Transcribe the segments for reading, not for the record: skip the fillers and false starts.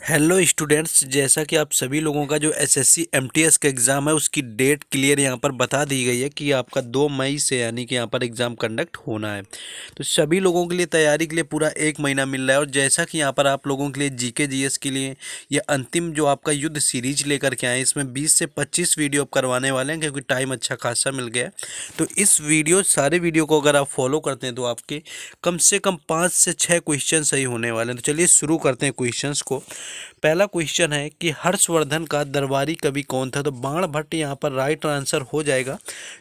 Hello students, जैसा कि आप सभी लोगों का जो एसएससी एमटीएस का एग्ज़ाम है उसकी डेट क्लियर यहाँ पर बता दी गई है कि आपका 2 मई से यानी कि यहाँ पर एग्ज़ाम कंडक्ट होना है। तो सभी लोगों के लिए तैयारी के लिए पूरा 1 महीना मिल रहा है। और जैसा कि यहाँ पर आप लोगों के लिए जीके जीएस के लिए ये अंतिम जो आपका युद्ध सीरीज लेकर के आए, इसमें 20 से 25 वीडियो आप करवाने वाले हैं क्योंकि टाइम अच्छा खासा मिल गया है। तो इस सारे वीडियो को अगर आप फॉलो करते हैं तो आपके कम से कम 5 से 6 क्वेश्चन सही होने वाले हैं। तो चलिए शुरू करते हैं क्वेश्चंस को। पहला क्वेश्चन है कि हर्षवर्धन का दरबारी कवि कौन था। तो बाण भट्ट यहाँ पर राइट आंसर हो जाएगा,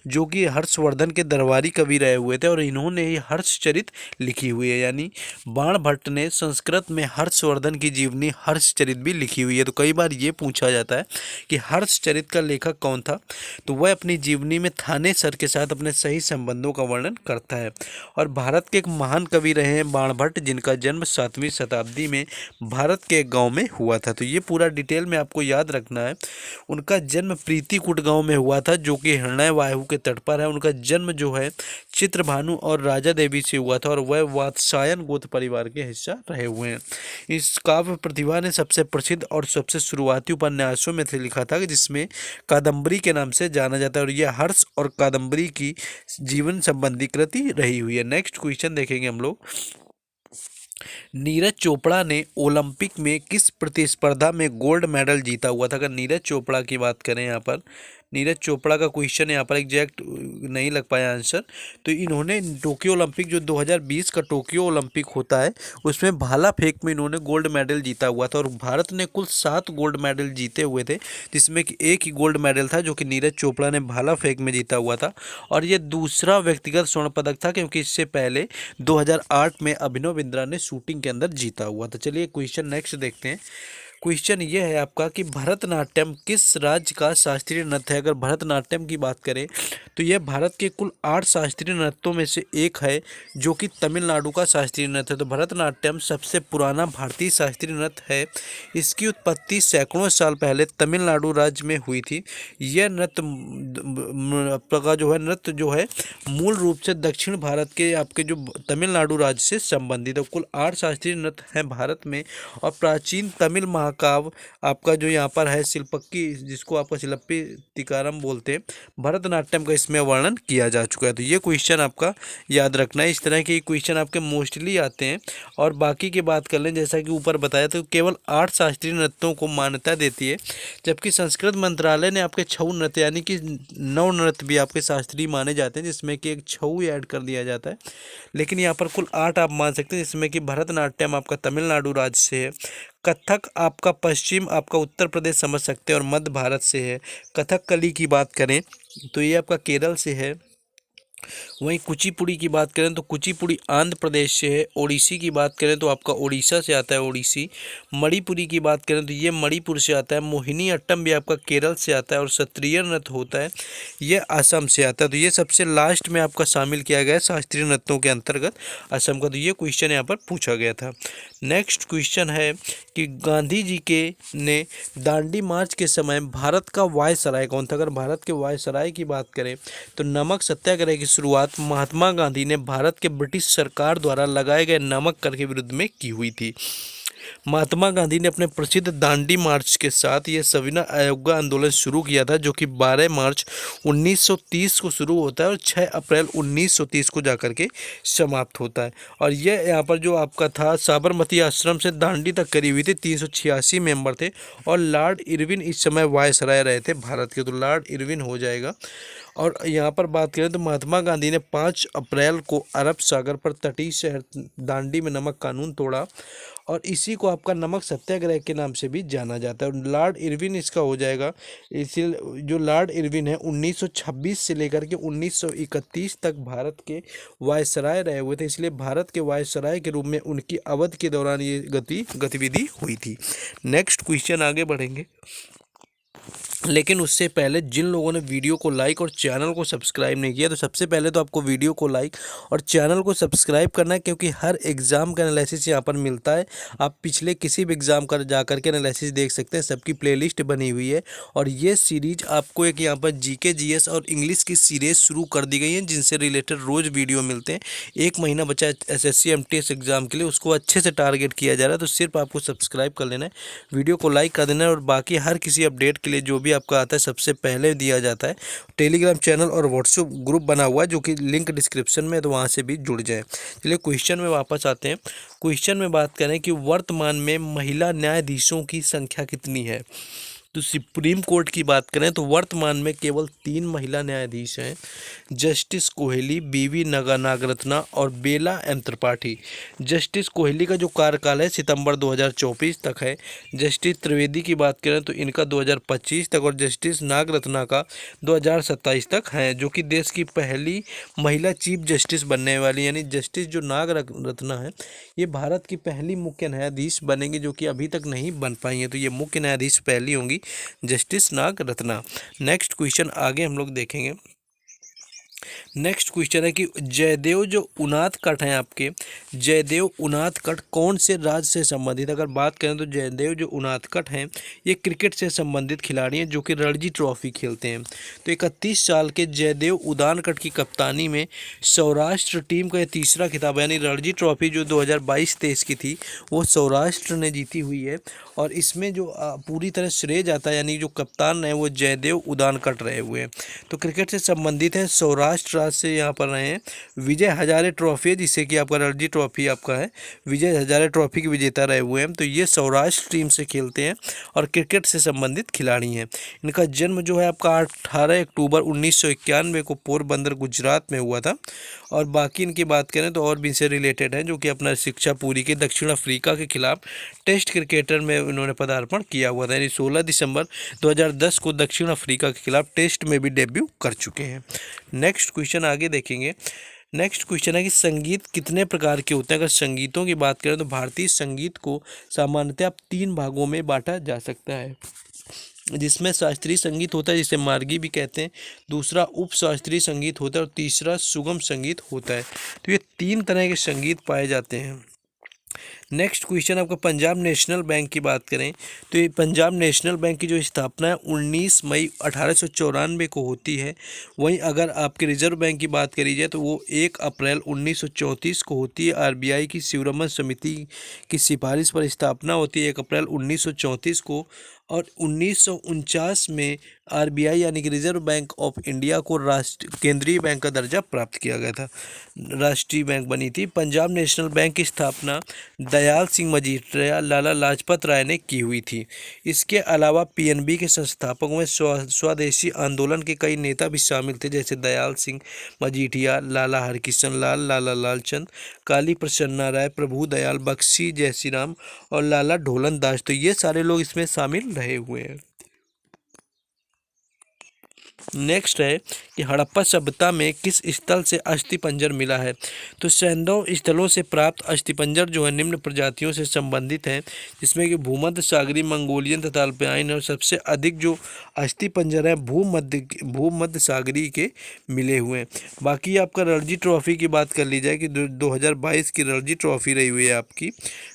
जो कि हर्षवर्धन के दरबारी कवि रहे हुए थे और इन्होंने ही हर्षचरित लिखी हुई है। यानी बाण भट्ट ने संस्कृत में हर्षवर्धन की जीवनी हर्षचरित भी लिखी हुई है। तो कई बार ये पूछा जाता है कि हर्षचरित का लेखक कौन था, तो वह अपनी जीवनी में थानेसर के साथ अपने सही संबंधों का वर्णन करता है। और भारत के एक महान कवि रहे हैं बाण भट्ट, जिनका जन्म 7वीं शताब्दी में भारत के एक गांव में हुआ था। तो ये पूरा डिटेल में आपको याद रखना है। उनका जन्म प्रीतिकुट गांव में हुआ था, जो कि हिरण्य वायु के तट पर है। उनका जन्म जो है चित्रभानु और राजा देवी से हुआ था और वह वात्स्यायन गोत्र परिवार के हिस्सा रहे हुए हैं। इस काव्य प्रतिभा ने सबसे प्रसिद्ध और सबसे शुरुआती उपन्यासों में से लिखा था, जिसमें कादम्बरी के नाम से जाना जाता है। और यह हर्ष और कादम्बरी की जीवन संबंधी कृति रही हुई है। नेक्स्ट क्वेश्चन देखेंगे हम लोग। नीरज चोपड़ा ने ओलंपिक में किस प्रतिस्पर्धा में गोल्ड मेडल जीता हुआ था। अगर नीरज चोपड़ा की बात करें, यहाँ पर नीरज चोपड़ा का क्वेश्चन यहाँ पर एग्जैक्ट नहीं लग पाया आंसर। तो इन्होंने टोक्यो ओलंपिक, जो 2020 का टोक्यो ओलंपिक होता है, उसमें भाला फेंक में इन्होंने गोल्ड मेडल जीता हुआ था। और भारत ने कुल 7 गोल्ड मेडल जीते हुए थे, जिसमें कि एक ही गोल्ड मेडल था जो कि नीरज चोपड़ा ने भाला फेंक में जीता हुआ था। और ये दूसरा व्यक्तिगत स्वर्ण पदक था, क्योंकि इससे पहले 2008 में अभिनव बिंद्रा ने शूटिंग के अंदर जीता हुआ था। चलिए क्वेश्चन नेक्स्ट देखते हैं। क्वेश्चन ये है आपका कि भरतनाट्यम किस राज्य का शास्त्रीय नृत्य है। अगर भरतनाट्यम की बात करें तो यह भारत के कुल 8 शास्त्रीय नृत्यों में से एक है, जो कि तमिलनाडु का शास्त्रीय नृत्य है। तो भरतनाट्यम सबसे पुराना भारतीय शास्त्रीय नृत्य है। इसकी उत्पत्ति सैकड़ों साल पहले तमिलनाडु राज्य में हुई थी। यह नृत्य जो है मूल रूप से दक्षिण भारत के आपके जो तमिलनाडु राज्य से संबंधित है। कुल 8 शास्त्रीय नृत्य हैं भारत में। और प्राचीन तमिल महाकाव्य आपका जो यहाँ पर है शिल्पक्की, जिसको आपका शिल्पी तिकारम बोलते हैं, भरतनाट्यम का इसमें वर्णन किया जा चुका है। तो ये क्वेश्चन आपका याद रखना है। इस तरह के क्वेश्चन आपके मोस्टली आते हैं। और बाकी की बात कर लें, जैसा कि ऊपर बताया, तो केवल 8 शास्त्रीय नृत्यों को मान्यता देती है, जबकि संस्कृत मंत्रालय ने आपके 6 नृत्य यानी कि 9 नृत्य भी आपके शास्त्रीय माने जाते हैं, जिसमें कि एक छऊ ऐड कर दिया जाता है। लेकिन यहाँ पर कुल 8 आप मान सकते हैं, जिसमें कि भरतनाट्यम आपका तमिलनाडु राज्य से है, कथक आपका पश्चिम आपका उत्तर प्रदेश समझ सकते हैं और मध्य भारत से है। कथकली की बात करें तो ये आपका केरल से है। वहीं कुचिपुड़ी की बात करें तो कुचिपुड़ी आंध्र प्रदेश से है। ओडिसी की बात करें तो आपका ओडिशा से आता है ओडिसी। मणिपुरी की बात करें तो ये मणिपुर से आता है। मोहिनी अट्टम भी आपका केरल से आता है। और सत्रिय नृत्य होता है, ये असम से आता है। तो ये सबसे लास्ट में आपका शामिल किया गया है शास्त्रीय नृत्यों के अंतर्गत असम का। तो ये क्वेश्चन यहाँ पर पूछा गया था। नेक्स्ट क्वेश्चन है कि गांधी जी के ने दांडी मार्च के समय भारत का वायसराय कौन था। अगर भारत के वायसराय की बात करें तो नमक सत्याग्रह की शुरुआत महात्मा गांधी ने भारत के ब्रिटिश सरकार द्वारा लगाए गए नमक कर के विरुद्ध में की हुई थी। महात्मा गांधी ने अपने प्रसिद्ध दांडी मार्च के साथ यह सविनय अवज्ञा आंदोलन शुरू किया था, जो कि 12 मार्च 1930 को शुरू होता है और 6 अप्रैल 1930 को जाकर के समाप्त होता है। और यह यहाँ पर जो आपका था साबरमती आश्रम से दांडी तक करी हुई थी। 386 मेंबर थे और लॉर्ड इरविन इस समय वायसराय रहे थे भारत के। तो लॉर्ड इरविन हो जाएगा। और यहाँ पर बात करें तो महात्मा गांधी ने 5 अप्रैल को अरब सागर पर तटीय शहर दांडी में नमक कानून तोड़ा और इसी को आपका नमक सत्याग्रह के नाम से भी जाना जाता है। और लॉर्ड इरविन इसका हो जाएगा। इसी जो लॉर्ड इरविन है 1926 से लेकर के 1931 तक भारत के वायसराय रहे हुए थे, इसलिए भारत के वायसराय के रूप में उनकी अवधि के दौरान ये गतिविधि हुई थी। नेक्स्ट क्वेश्चन आगे बढ़ेंगे। लेकिन उससे पहले जिन लोगों ने वीडियो को लाइक और चैनल को सब्सक्राइब नहीं किया, तो सबसे पहले तो आपको वीडियो को लाइक और चैनल को सब्सक्राइब करना है, क्योंकि हर एग्ज़ाम का एनालिसिस यहाँ पर मिलता है। आप पिछले किसी भी एग्ज़ाम कर जा करके एनालिसिस देख सकते हैं, सबकी प्लेलिस्ट बनी हुई है। और ये सीरीज आपको एक यहाँ पर जीके जीएस और इंग्लिश की सीरीज शुरू कर दी गई है, जिनसे रिलेटेड रोज़ वीडियो मिलते हैं। 1 महीना बचा है एसएससी एमटीएस एग्ज़ाम के लिए, उसको अच्छे से टारगेट किया जा रहा है। तो सिर्फ आपको सब्सक्राइब कर लेना है, वीडियो को लाइक कर देना है, और बाकी हर किसी अपडेट के लिए जो भी आपका आता है सबसे पहले दिया जाता है। टेलीग्राम चैनल और व्हाट्सएप ग्रुप बना हुआ है, जो कि लिंक डिस्क्रिप्शन में है, तो वहाँ से भी जुड़ जाए। चलिए क्वेश्चन में वापस आते हैं। क्वेश्चन में बात करें कि वर्तमान में महिला न्यायाधीशों की संख्या कितनी है। तो सुप्रीम कोर्ट की बात करें तो वर्तमान में केवल 3 महिला न्यायाधीश हैं, जस्टिस कोहली, बीवी नागरत्ना और बेला एम त्रिपाठी। जस्टिस कोहली का जो कार्यकाल है सितंबर 2024 तक है। जस्टिस त्रिवेदी की बात करें तो इनका 2025 तक, और जस्टिस नागरत्ना का 2027 तक है, जो कि देश की पहली महिला चीफ जस्टिस बनने वाली, यानी जस्टिस जो नागरत्ना है ये भारत की पहली मुख्य न्यायाधीश बनेंगी, जो कि अभी तक नहीं बन पाई हैं। तो ये मुख्य न्यायाधीश पहली होंगी, जस्टिस नागरत्ना। नेक्स्ट क्वेश्चन आगे हम लोग देखेंगे। नेक्स्ट क्वेश्चन है कि जयदेव जो उनाद कट हैं आपके, जयदेव उनाद कट कौन से राज्य से संबंधित। अगर बात करें तो जयदेव जो उनाद कट हैं ये क्रिकेट से संबंधित खिलाड़ी हैं, जो कि रणजी ट्रॉफी खेलते हैं। तो 31 साल के जयदेव उनादकट की कप्तानी में सौराष्ट्र टीम का ये तीसरा खिताब है, यानी रणजी ट्रॉफी जो 2022-23 की थी वो सौराष्ट्र ने जीती हुई है। और इसमें जो पूरी तरह श्रेय जाता है, यानी जो कप्तान है वो जयदेव उनादकट रहे हुए हैं। तो क्रिकेट से संबंधित है, सौराष्ट्र राज्य से यहाँ पर रहे हैं। विजय हजारे ट्रॉफी है, जिससे कि आपका रणजी ट्रॉफी आपका है, विजय हजारे ट्रॉफी के विजेता रहे हुए हैं। तो ये सौराष्ट्र टीम से खेलते हैं और क्रिकेट से संबंधित खिलाड़ी हैं। इनका जन्म जो है आपका 18 अक्टूबर 1991 को पोरबंदर गुजरात में हुआ था। और बाकी इनकी बात करें तो और भी इनसे रिलेटेड हैं, जो कि अपना शिक्षा पूरी के दक्षिण अफ्रीका के खिलाफ टेस्ट क्रिकेटर में उन्होंने पदार्पण किया हुआ था, यानी 16 दिसंबर 2010 को दक्षिण अफ्रीका के खिलाफ टेस्ट में भी डेब्यू कर चुके हैं। नेक्स्ट क्वेश्चन आगे देखेंगे। नेक्स्ट क्वेश्चन है कि संगीत कितने प्रकार के होते हैं। अगर संगीतों की बात करें तो भारतीय संगीत को सामान्यतः 3 भागों में बांटा जा सकता है, जिसमें शास्त्रीय संगीत होता है, जिसे मार्गी भी कहते हैं, दूसरा उप शास्त्रीय संगीत होता है और तीसरा सुगम संगीत होता है। तो ये 3 तरह के संगीत पाए जाते हैं। नेक्स्ट क्वेश्चन आपका पंजाब नेशनल बैंक की बात करें तो ये पंजाब नेशनल बैंक की जो स्थापना है 19 मई 1894 को होती है। वहीं अगर आपके रिजर्व बैंक की बात करी जाए तो वो 1 अप्रैल 1934 को होती है। आरबीआई की शिवरमन समिति की सिफारिश पर स्थापना होती है 1 अप्रैल 1934 को। और 1949 में आरबीआई यानी कि रिजर्व बैंक ऑफ इंडिया को केंद्रीय बैंक का दर्जा प्राप्त किया गया था, राष्ट्रीय बैंक बनी थी। पंजाब नेशनल बैंक की स्थापना दयाल सिंह मजीठिया, लाला लाजपत राय ने की हुई थी। इसके अलावा पीएनबी के संस्थापकों में स्वदेशी आंदोलन के कई नेता भी शामिल थे, जैसे दयाल सिंह मजीठिया, लाला हरकिशन लाल, लाला लालचंद, काली प्रसन्ना राय, प्रभु दयाल, बख्शी जयसीराम और लाला ढोलन दास। तो ये सारे लोग इसमें शामिल रहे हुए हैं। नेक्स्ट है कि हड़प्पा सभ्यता में किस स्थल से अस्थिपंजर मिला है। तो सैंधव स्थलों से प्राप्त अस्थिपंजर जो है निम्न प्रजातियों से संबंधित हैं, जिसमें कि भूमध्य सागरीय, मंगोलियन तथा अल्पाइन, और सबसे अधिक जो अस्थिपंजर है भूमध्य सागरीय के मिले हुए हैं। बाकी आपका रणजी ट्रॉफी की बात कर ली जाए कि 2022 की रणजी ट्रॉफी रही हुई है आपकी।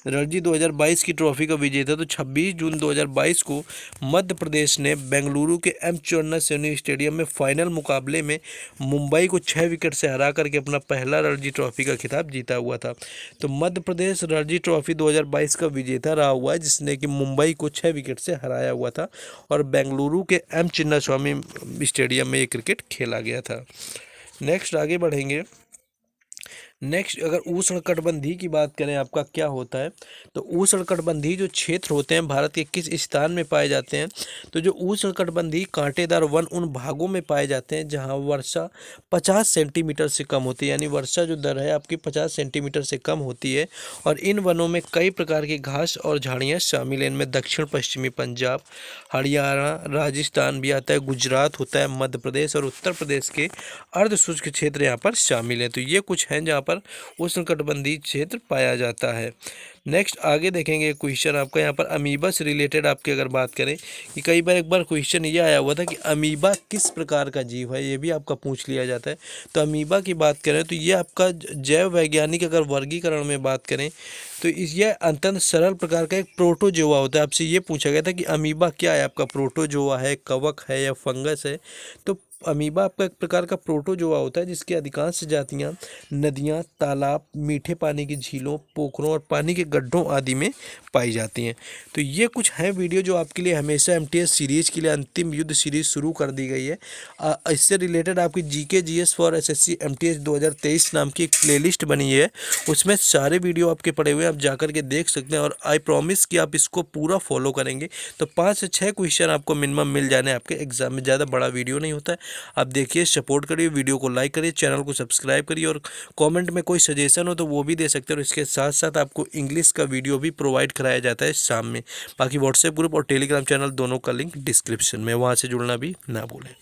रणजी 2022 की ट्रॉफी का विजेता तो 26 जून 2022 को मध्य प्रदेश ने बेंगलुरु के एम चिन्नास्वामी स्टेडियम में फाइनल मुकाबले में मुंबई को 6 विकेट से हरा करके अपना पहला रणजी ट्रॉफी का खिताब जीता हुआ था। तो मध्य प्रदेश रणजी ट्रॉफी 2022 का विजेता रहा हुआ है, जिसने कि मुंबई को 6 विकेट से हराया हुआ था और बेंगलुरु के एम चिन्नास्वामी स्टेडियम में ये क्रिकेट खेला गया था। नेक्स्ट आगे बढ़ेंगे। नेक्स्ट अगर उष्णकटिबंधीय की बात करें आपका क्या होता है, तो उष्णकटिबंधीय जो क्षेत्र होते हैं भारत के किस स्थान में पाए जाते हैं। तो जो उष्णकटिबंधीय कांटेदार वन उन भागों में पाए जाते हैं जहां वर्षा 50 सेंटीमीटर से कम होती है, यानी वर्षा जो दर है आपकी 50 सेंटीमीटर से कम होती है। और इन वनों में कई प्रकार की घास और झाड़ियाँ शामिल हैं। इनमें दक्षिण पश्चिमी पंजाब, हरियाणा, राजस्थान भी आता है, गुजरात होता है, मध्य प्रदेश और उत्तर प्रदेश के अर्ध शुष्क क्षेत्र यहाँ पर शामिल हैं। तो ये कुछ हैं जहाँ पर उष्णकटिबंधीय क्षेत्र पाया जाता है। नेक्स्ट आगे देखेंगे क्वेश्चन आपका यहाँ पर अमीबा से रिलेटेड आपकी अगर बात करें कि कई बार एक बार क्वेश्चन ये आया हुआ था कि अमीबा किस प्रकार का जीव है, ये भी आपका पूछ लिया जाता है। तो अमीबा की बात करें तो ये आपका जैव वैज्ञानिक अगर वर्गीकरण में बात करें तो ये अत्यंत सरल प्रकार का एक प्रोटोजोआ होता है। आपसे ये पूछा गया था कि अमीबा क्या है, आपका प्रोटोजोआ है, कवक है या फंगस है। तो अमीबा आपका एक प्रकार का प्रोटोजोआ होता है जिसकी अधिकांश जातियां नदियां, तालाब, मीठे पानी की झीलों, पोखरों और पानी के गड्ढों आदि में पाई जाती हैं। तो ये कुछ है वीडियो जो आपके लिए हमेशा एमटीएस सीरीज़ के लिए अंतिम युद्ध सीरीज़ शुरू कर दी गई है। इससे रिलेटेड आपकी GK GS for SSC MTS 2023 नाम की एक प्लेलिस्ट बनी है, उसमें सारे वीडियो आपके पड़े हुए हैं, आप जाकर के देख सकते हैं। और आई प्रॉमिस कि आप इसको पूरा फॉलो करेंगे तो 5 से 6 क्वेश्चन आपको मिनिमम मिल जाने आपके एग्जाम में। ज़्यादा बड़ा वीडियो नहीं होता है। आप देखिए, सपोर्ट करिए, वीडियो को लाइक करिए, चैनल को सब्सक्राइब करिए और कमेंट में कोई सजेशन हो तो वो भी दे सकते हैं। और इसके साथ साथ आपको इंग्लिश का वीडियो भी प्रोवाइड कराया जाता है शाम में। बाकी व्हाट्सएप ग्रुप और टेलीग्राम चैनल दोनों का लिंक डिस्क्रिप्शन में, वहाँ से जुड़ना भी ना भूलें।